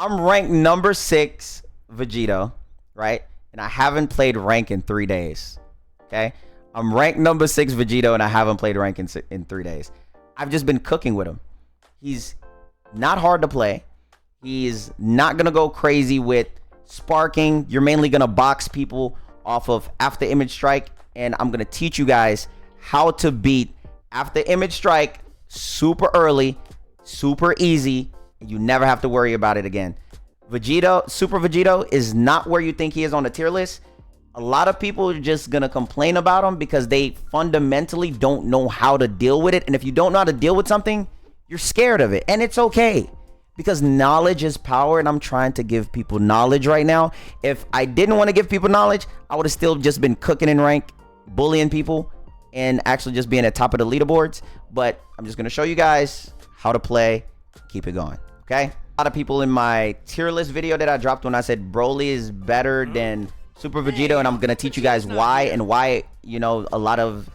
I'm ranked number 6 Vegito, right? And I haven't played rank in 3 days. Okay? I'm ranked number 6 Vegito and I haven't played rank in 3 days. I've just been cooking with him. He's not hard to play. He's not going to go crazy with sparking. You're mainly going to box people off of After Image Strike. And I'm going to teach you guys how to beat After Image Strike super early, super easy. You never have to worry about it again. Vegito, Super Vegito is not where you think he is on the tier list. A lot of people are just going to complain about him because they fundamentally don't know how to deal with it. And if you don't know how to deal with something, you're scared of it. And it's okay, because knowledge is power, and I'm trying to give people knowledge right now. If I didn't want to give people knowledge, I would have still just been cooking in rank, bullying people, and actually just being at top of the leaderboards. But I'm just going to show you guys how to play. Keep it going, okay? A lot of people in my tier list video that I dropped when I said Broly is better than Super Vegito, and I'm going to teach you guys why, and why, you know, a lot of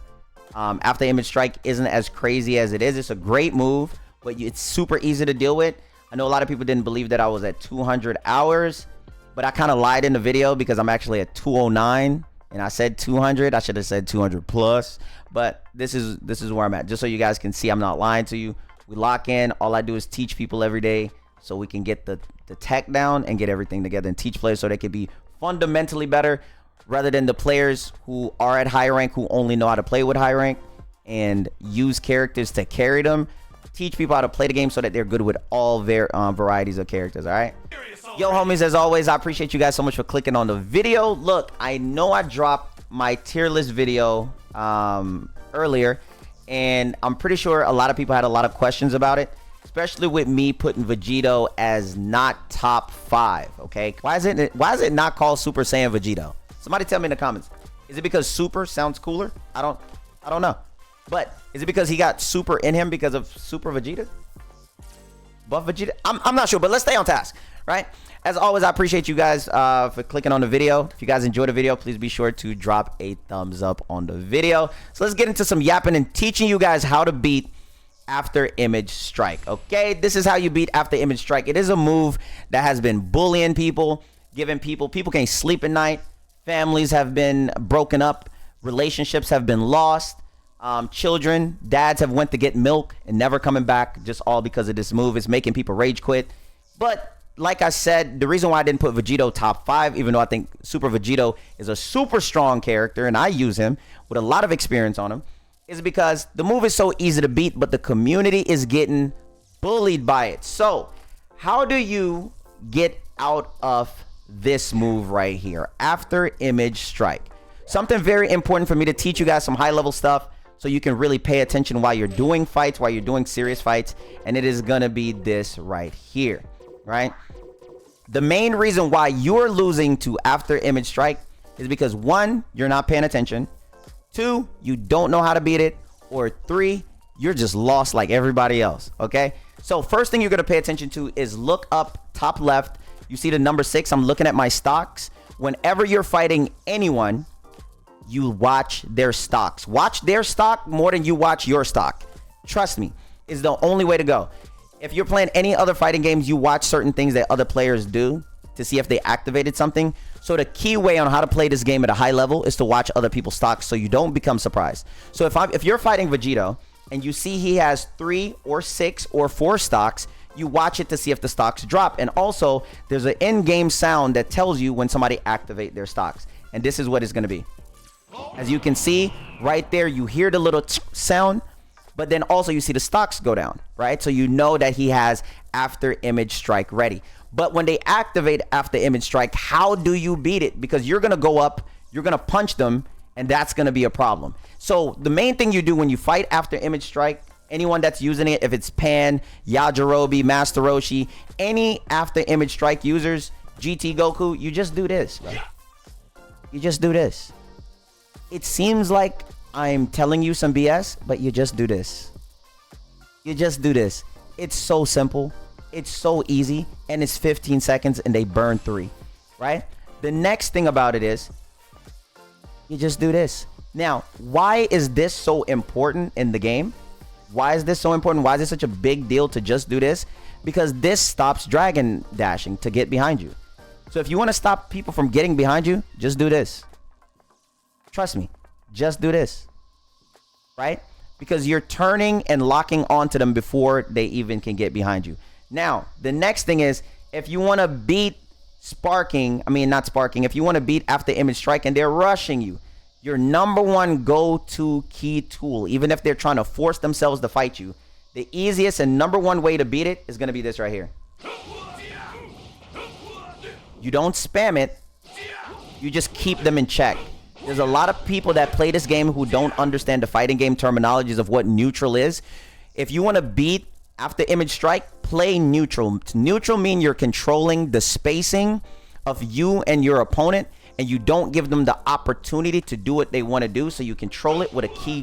After Image Strike isn't as crazy as it is. It's a great move, but it's super easy to deal with. I know a lot of people didn't believe that I was at 200 hours, but I kind of lied in the video because I'm actually at 209, and I said 200. I should have said 200 plus, but this is where I'm at, just so you guys can see I'm not lying to you. We lock in. All I do is teach people every day so we can get the tech down and get everything together and teach players so they can be fundamentally better, rather than the players who are at high rank who only know how to play with high rank and use characters to carry them. Teach people how to play the game so that they're good with all their varieties of characters. All right, yo homies, as always, I appreciate you guys so much for clicking on the video. Look, I know I dropped my tier list video earlier, and I'm pretty sure a lot of people had a lot of questions about it, especially with me putting Vegito as not top 5. Okay, why is it not called Super Saiyan Vegito? Somebody tell me in the comments. Is it because super sounds cooler? I don't know. But is it because he got super in him because of Super Vegeta? Buff Vegeta? I'm not sure, but let's stay on task, right? As always, I appreciate you guys for clicking on the video. If you guys enjoyed the video, please be sure to drop a thumbs up on the video. So let's get into some yapping and teaching you guys how to beat After Image Strike. Okay, this is how you beat After Image Strike. It is a move that has been bullying people, giving people can't sleep at night. Families have been broken up. Relationships have been lost. Children, dads have went to get milk and never coming back, just all because of this move. It's making people rage quit. But like I said, the reason why I didn't put Vegito top 5, even though I think Super Vegito is a super strong character and I use him with a lot of experience on him, is because the move is so easy to beat, but the community is getting bullied by it. So how do you get out of this move right here, After Image Strike? Something very important for me to teach you guys some high level stuff so you can really pay attention while you're doing fights, while you're doing serious fights, and it is gonna be this right here, right? The main reason why you're losing to After Image Strike is because 1, you're not paying attention, 2, you don't know how to beat it, or 3, you're just lost like everybody else. Okay, so first thing you're gonna pay attention to is look up top left. You see the number 6. I'm looking at my stocks. Whenever you're fighting anyone, you watch their stocks. Watch their stock more than you watch your stock. Trust me, is the only way to go. If you're playing any other fighting games, you watch certain things that other players do to see if they activated something. So the key way on how to play this game at a high level is to watch other people's stocks so you don't become surprised. So if you're fighting Vegito and you see he has 3 or 6 or 4 stocks, you watch it to see if the stocks drop. And also, there's an in-game sound that tells you when somebody activate their stocks. And this is what it's going to be. As you can see right there, you hear the little sound, but then also you see the stocks go down, right? So you know that he has After Image Strike ready. But when they activate After Image Strike, how do you beat it? Because you're going to go up, you're going to punch them, and that's going to be a problem. So the main thing you do when you fight After Image Strike, anyone that's using it, if it's Pan, Yajirobe, Master Roshi, any After Image Strike users, GT Goku, you just do this, right? You just do this. It seems like I'm telling you some BS, but you just do this. You just do this. It's so simple. It's so easy. And it's 15 seconds and they burn 3, right? The next thing about it is you just do this. Now, why is this so important in the game? Why is this so important? Why is it such a big deal to just do this? Because this stops dragon dashing to get behind you. So if you want to stop people from getting behind you, just do this. Trust me, just do this, right? Because you're turning and locking onto them before they even can get behind you. Now, the next thing is, if you want to beat if you want to beat after image strike and they're rushing you, your number one go-to key tool, even if they're trying to force themselves to fight you, the easiest and number one way to beat it is going to be this right here. You don't spam it. You just keep them in check. There's a lot of people that play this game who don't understand the fighting game terminologies of what neutral is. If you want to beat after image strike, play neutral. Neutral means you're controlling the spacing of you and your opponent, and you don't give them the opportunity to do what they want to do, so you control it with a key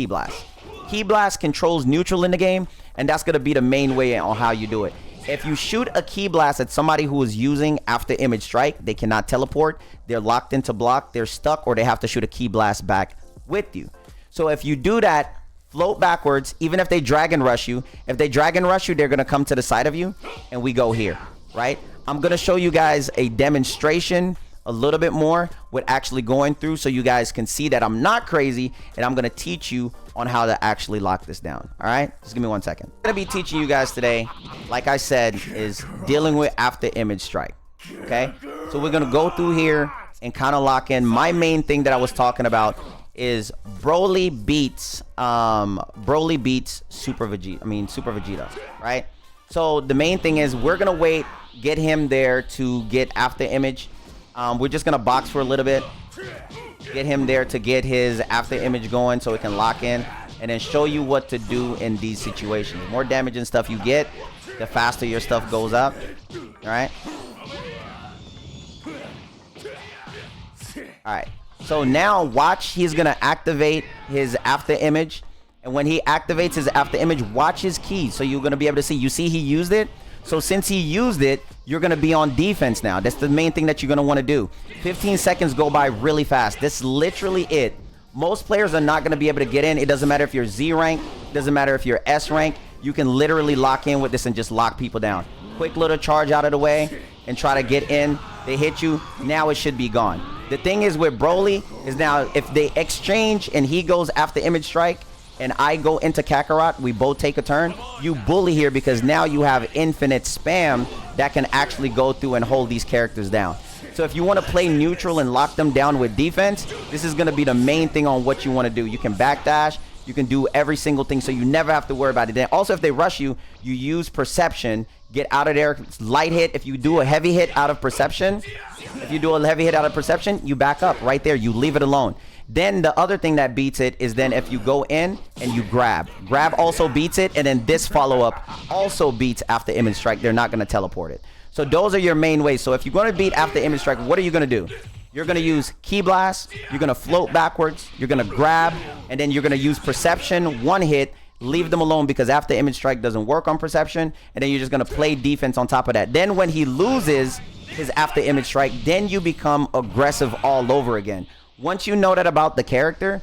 blast. Key blast controls neutral in the game, and that's going to be the main way on how you do it. If you shoot a key blast at somebody who is using after image strike, they cannot teleport, they're locked into block, they're stuck, or they have to shoot a key blast back with you. So if you do that, float backwards, even if they dragon rush you. If they dragon rush you, they're going to come to the side of you, and we go here, right? I'm going to show you guys a demonstration a little bit more with actually going through, so you guys can see that I'm not crazy, and I'm going to teach you on how to actually lock this down. All right, just give me 1 second. I'm going to be teaching you guys today, like I said, is dealing with after image strike. Okay, so we're going to go through here and kind of lock in. My main thing that I was talking about is Broly beats Super Vegeta, right? So the main thing is we're going to wait, get him there to get after image. We're just going to box for a little bit, get him there to get his after image going so it can lock in, and then show you what to do in these situations. The more damage and stuff you get, the faster your stuff goes up. All right. All right. So now watch, he's going to activate his after image. And when he activates his after image, watch his key. So you're going to be able to see, you see he used it. So since he used it, you're going to be on defense now. That's the main thing that you're going to want to do. 15 seconds go by really fast. That's literally it. Most players are not going to be able to get in. It doesn't matter if you're Z rank. It doesn't matter if you're S rank. You can literally lock in with this and just lock people down. Quick little charge out of the way and try to get in. They hit you. Now it should be gone. The thing is with Broly is now if they exchange and he goes after image strike and I go into Kakarot, we both take a turn, you bully here because now you have infinite spam that can actually go through and hold these characters down. So if you want to play neutral and lock them down with defense, this is going to be the main thing on what you want to do. You can backdash, you can do every single thing, so you never have to worry about it. Then also if they rush you, you use perception, get out of there, light hit. If you do a heavy hit out of perception, you back up right there, you leave it alone. Then the other thing that beats it is then if you go in and you grab also beats it, and then this follow-up also beats after image strike. They're not going to teleport it. So those are your main ways. So if you're going to beat after image strike, what are you going to do? You're going to use key blast, you're going to float backwards, you're going to grab, and then you're going to use perception, one hit, leave them alone because after image strike doesn't work on perception, and then you're just going to play defense on top of that. Then when he loses his after image strike, then you become aggressive all over again. Once you know that about the character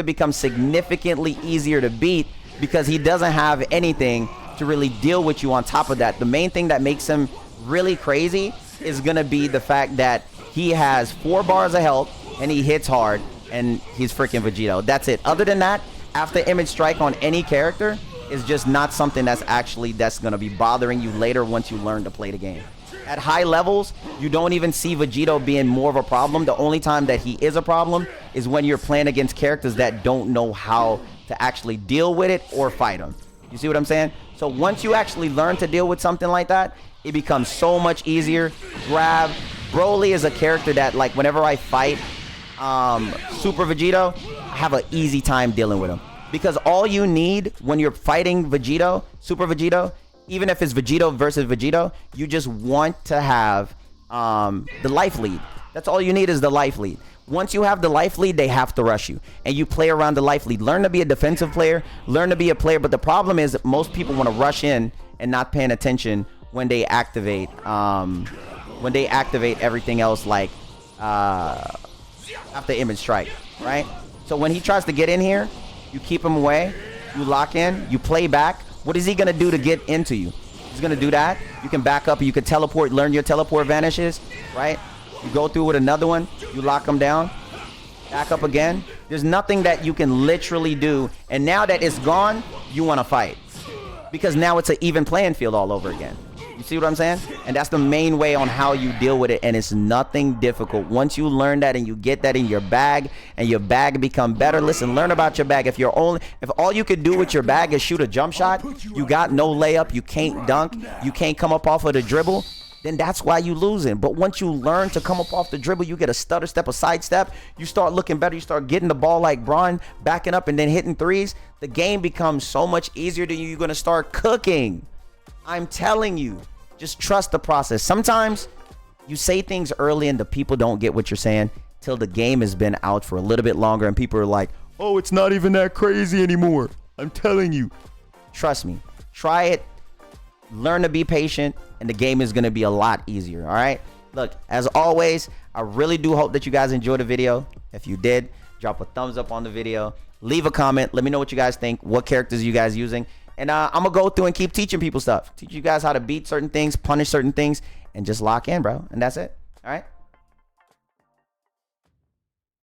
becomes significantly easier to beat because he doesn't have anything to really deal with you on top of that. The main thing that makes him really crazy is going to be the fact that he has 4 bars of health and he hits hard and he's freaking Vegito. That's it. Other than that, after image strike on any character is just not something that's going to be bothering you later once you learn to play the game. At high levels, you don't even see Vegito being more of a problem. The only time that he is a problem is when you're playing against characters that don't know how to actually deal with it or fight him. You see what I'm saying? So once you actually learn to deal with something like that, it becomes so much easier. Grab. Broly is a character that, like, whenever I fight Super Vegito, I have an easy time dealing with him. Because all you need when you're fighting Vegito, Super Vegito, even if it's Vegito versus Vegito, you just want to have the life lead. That's all you need is the life lead. Once you have the life lead, they have to rush you. And you play around the life lead. Learn to be a defensive player. Learn to be a player. But the problem is that most people want to rush in and not paying attention when they activate everything else, like after image strike, right? So when he tries to get in here, you keep him away. You lock in, you play back. What is he gonna do to get into you? He's gonna do that. You can back up, you can teleport, learn your teleport vanishes, right? You go through with another one, you lock him down, back up again. There's nothing that you can literally do. And now that it's gone, you wanna fight. Because now it's an even playing field all over again. You see what I'm saying? And that's the main way on how you deal with it, and it's nothing difficult. Once you learn that and you get that in your bag and your bag become better, listen, learn about your bag. If all you could do with your bag is shoot a jump shot, you got no layup, you can't dunk, you can't come up off of the dribble, then that's why you losing. But once you learn to come up off the dribble, you get a stutter step, a side step, you start looking better, you start getting the ball like Bron, backing up and then hitting threes, the game becomes so much easier to you. You're gonna start cooking. I'm telling you, just trust the process. Sometimes you say things early and the people don't get what you're saying till the game has been out for a little bit longer and people are like, oh, it's not even that crazy anymore. I'm telling you. Trust me. Try it. Learn to be patient and the game is going to be a lot easier. All right. Look, as always, I really do hope that you guys enjoyed the video. If you did, drop a thumbs up on the video. Leave a comment. Let me know what you guys think. What characters are you guys using? And I'm going to go through and keep teaching people stuff. Teach you guys how to beat certain things, punish certain things, and just lock in, bro. And that's it. All right?